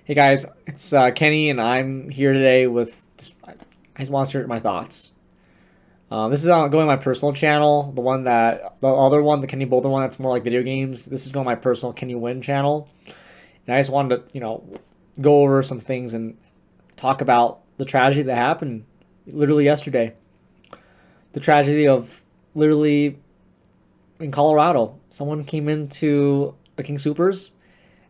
Hey guys, it's Kenny, and I'm here today with. I just want to share my thoughts. This is going on my personal channel, the other one, the Kenny Boulder one, that's more like video games. This is going on my personal Kenny Win channel, and I just wanted to, go over some things and talk about the tragedy that happened literally yesterday. The tragedy of literally in Colorado, someone came into a King Soopers,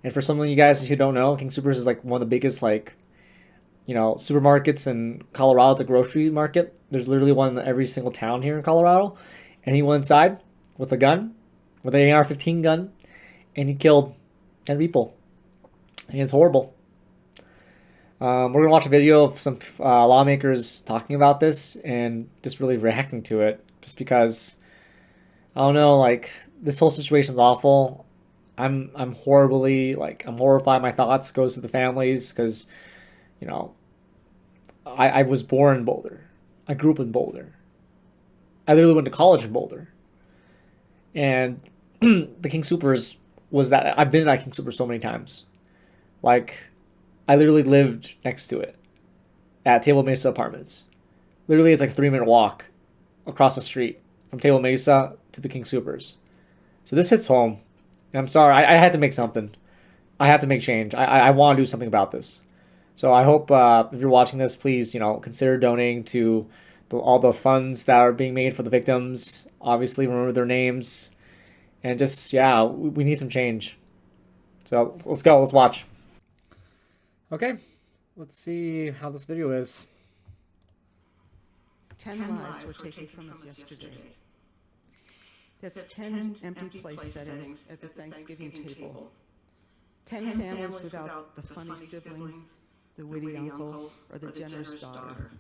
and for some of you guys who don't know, King Soopers is like one of the biggest supermarkets in Colorado. It's a grocery market. There's literally one in every single town here in Colorado. And he went inside with a gun, with an AR-15 gun, and he killed 10 people. And it's horrible. We're going to watch a video of some lawmakers talking about this and just really reacting to it. Just because, I don't know, like, this whole situation's awful. I'm horrified. My thoughts goes to the families because, you know, I was born in Boulder. I grew up in Boulder. I literally went to college in Boulder. And the King Soopers was that I've been at King Soopers so many times. Like, I literally lived next to it at Table Mesa Apartments. Literally, it's like a 3-minute walk across the street from Table Mesa to the King Soopers. So this hits home. And I'm sorry, I had to make something. I have to make change. I want to do something about this. So I hope if you're watching this, please, consider donating to all the funds that are being made for the victims. Obviously, remember their names. And just, yeah, we need some change. So let's go. Let's watch. Okay. Let's see how this video is. 10 lives were taken from us yesterday. That's 10 empty place settings at the Thanksgiving table. 10 families without the funny sibling, the witty uncle, or the generous daughter.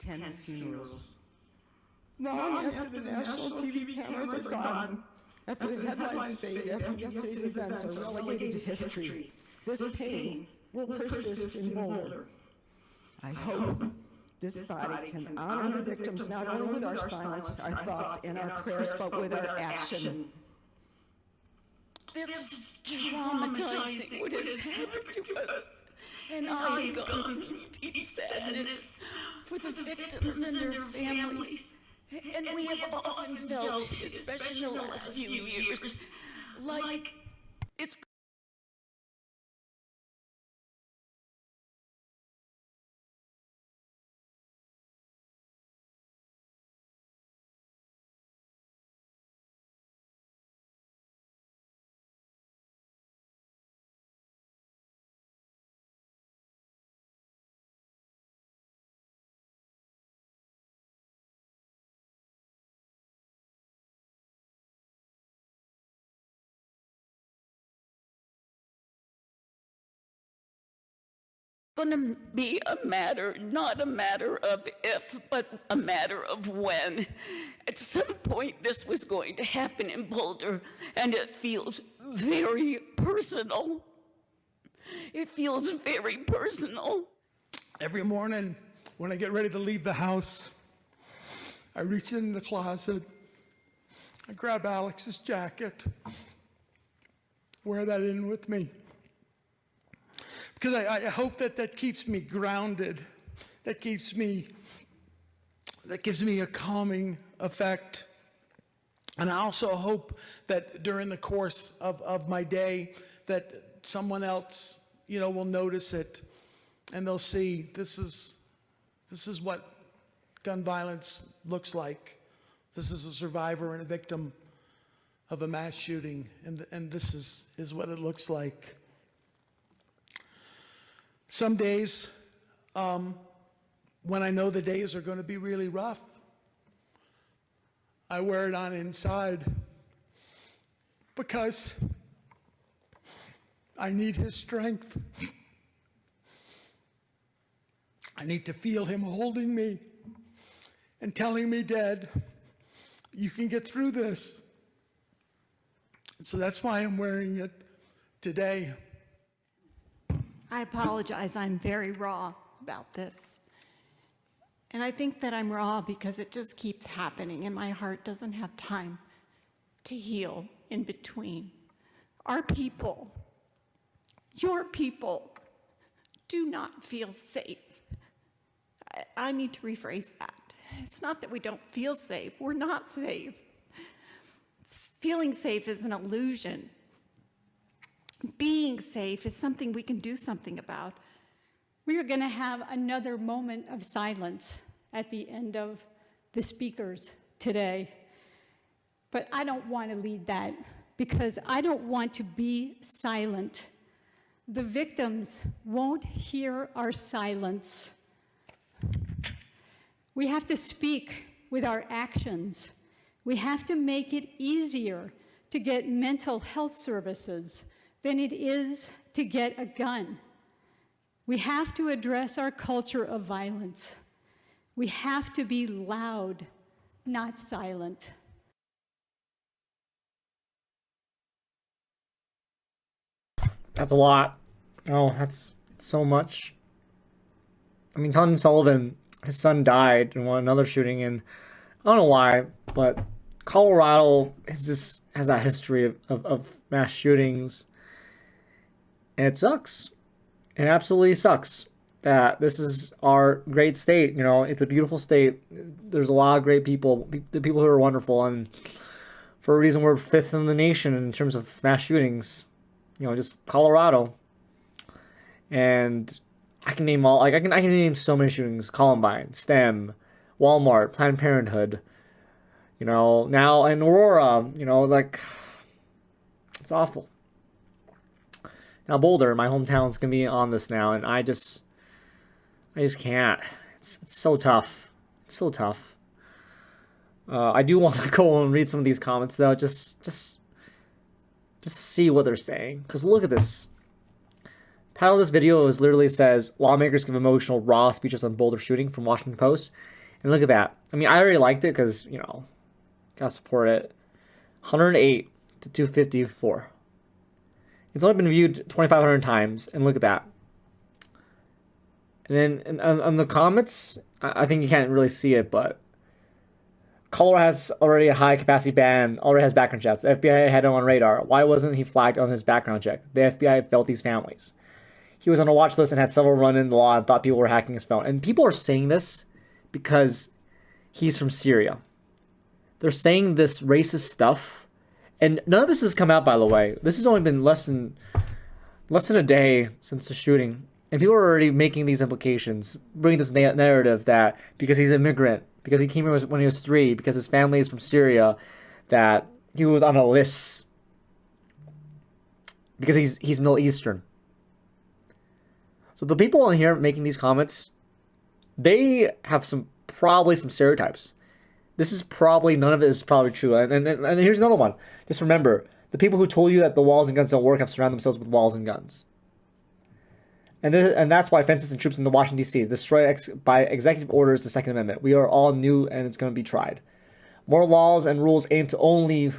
10 funerals. Long after the national TV cameras are gone, after the headlines fade, after yesterday's events are relegated to history, this pain will persist in Boulder. I hope this body can honor the victims not only with our silence, our thoughts, and our prayers, but with our action. This is traumatizing what has happened to us. And I've gone through deep sadness for the victims and their families. And we have often felt, especially in the last few years, like it's going to be not a matter of if, but a matter of when. At some point, this was going to happen in Boulder, and it feels very personal. It feels very personal. Every morning when I get ready to leave the house, I reach in the closet, I grab Alex's jacket, wear that in with me. Because I hope that keeps me grounded, that gives me a calming effect. And I also hope that during the course of my day that someone else, will notice it and they'll see this is what gun violence looks like. This is a survivor and a victim of a mass shooting, and this is what it looks like. Some days, when I know the days are going to be really rough, I wear it on inside because I need his strength. I need to feel him holding me and telling me, Dad, you can get through this. So that's why I'm wearing it today. I apologize. I'm very raw about this. And I think that I'm raw because it just keeps happening and my heart doesn't have time to heal in between. Our people, your people, do not feel safe. I need to rephrase that. It's not that we don't feel safe. We're not safe. Feeling safe is an illusion. Being safe is something we can do something about. We are going to have another moment of silence at the end of the speakers today. But I don't want to lead that because I don't want to be silent. The victims won't hear our silence. We have to speak with our actions. We have to make it easier to get mental health services than it is to get a gun. We have to address our culture of violence. We have to be loud, not silent. That's a lot. Oh, that's so much. I mean, Tony Sullivan, his son died in another shooting, and I don't know why, but Colorado has that history of mass shootings, and it sucks. It absolutely sucks that this is our great state. You know, it's a beautiful state. There's a lot of great people, the people who are wonderful, and for a reason, we're fifth in the nation in terms of mass shootings. You know, just Colorado. And I can name all, like, I can name so many shootings: Columbine, STEM, Walmart, Planned Parenthood, you know, now in Aurora, you know, like, it's awful. Now Boulder, my hometown, is gonna be on this now, and I just can't. It's so tough. It's so tough. I do want to go and read some of these comments though, just see what they're saying. Because look at this. Title of this video is literally says, lawmakers give emotional raw speeches on Boulder shooting, from Washington Post. And look at that. I mean, I already liked it because, you know, gotta support it. 108 to 254. It's only been viewed 2,500 times, and look at that. And then on the comments, I think you can't really see it, but Colorado has already a high capacity ban, already has background checks. The FBI had him on radar. Why wasn't he flagged on his background check? The FBI failed these families. He was on a watch list and had several run-in the law and thought people were hacking his phone. And people are saying this because he's from Syria. They're saying this racist stuff. And none of this has come out, by the way. This has only been less than a day since the shooting. And people are already making these implications, bringing this narrative that because he's an immigrant, because he came here when he was 3, because his family is from Syria, that he was on a list because he's Middle Eastern. So the people on here making these comments, they have probably some stereotypes. This is probably, none of it is probably true. And here's another one. Just remember, the people who told you that the walls and guns don't work have surrounded themselves with walls and guns. And that's why fences and troops in the Washington, D.C. destroy by executive orders the Second Amendment. We are all new, and it's going to be tried. More laws and rules aim to only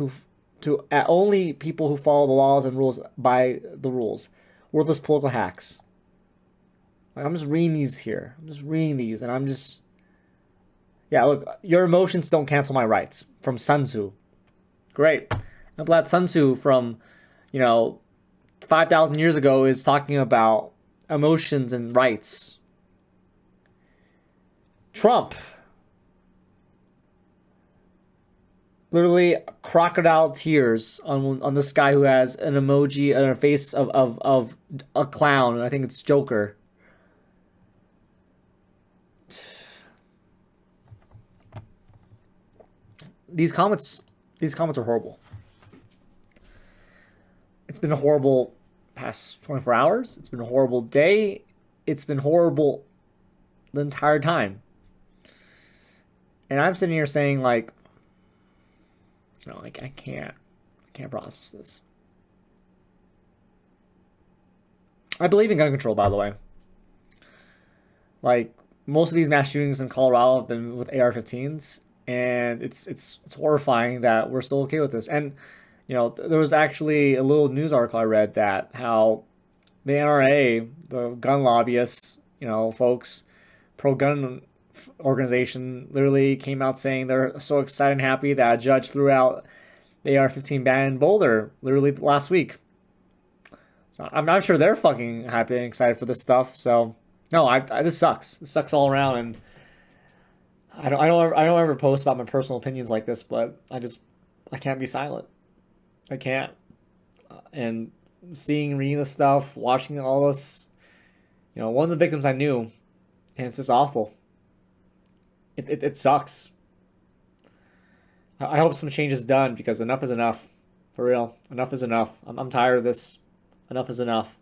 people who follow the laws and rules by the rules. Worthless political hacks. Like, I'm just reading these here. And I'm just... Yeah, look, your emotions don't cancel my rights. From Sun Tzu. Great. I'm glad Sun Tzu from, 5,000 years ago is talking about emotions and rights. Trump. Literally crocodile tears on this guy who has an emoji and a face of a clown. I think it's Joker. These comments are horrible. It's been a horrible past 24 hours. It's been a horrible day. It's been horrible the entire time. And I'm sitting here saying, like, I can't process this. I believe in gun control, by the way. Like, most of these mass shootings in Colorado have been with AR-15s. And it's horrifying that we're still okay with this. And, there was actually a little news article I read that how the NRA, the gun lobbyists, folks, pro-gun organization, literally came out saying they're so excited and happy that a judge threw out the AR-15 ban in Boulder literally last week. So I'm sure they're fucking happy and excited for this stuff. So no, this sucks. This sucks all around, and I don't ever post about my personal opinions like this, but I can't be silent. I can't. And reading this stuff, watching all this, one of the victims I knew, and it's just awful. It sucks. I hope some change is done because enough is enough. For real. Enough is enough. I'm tired of this. Enough is enough.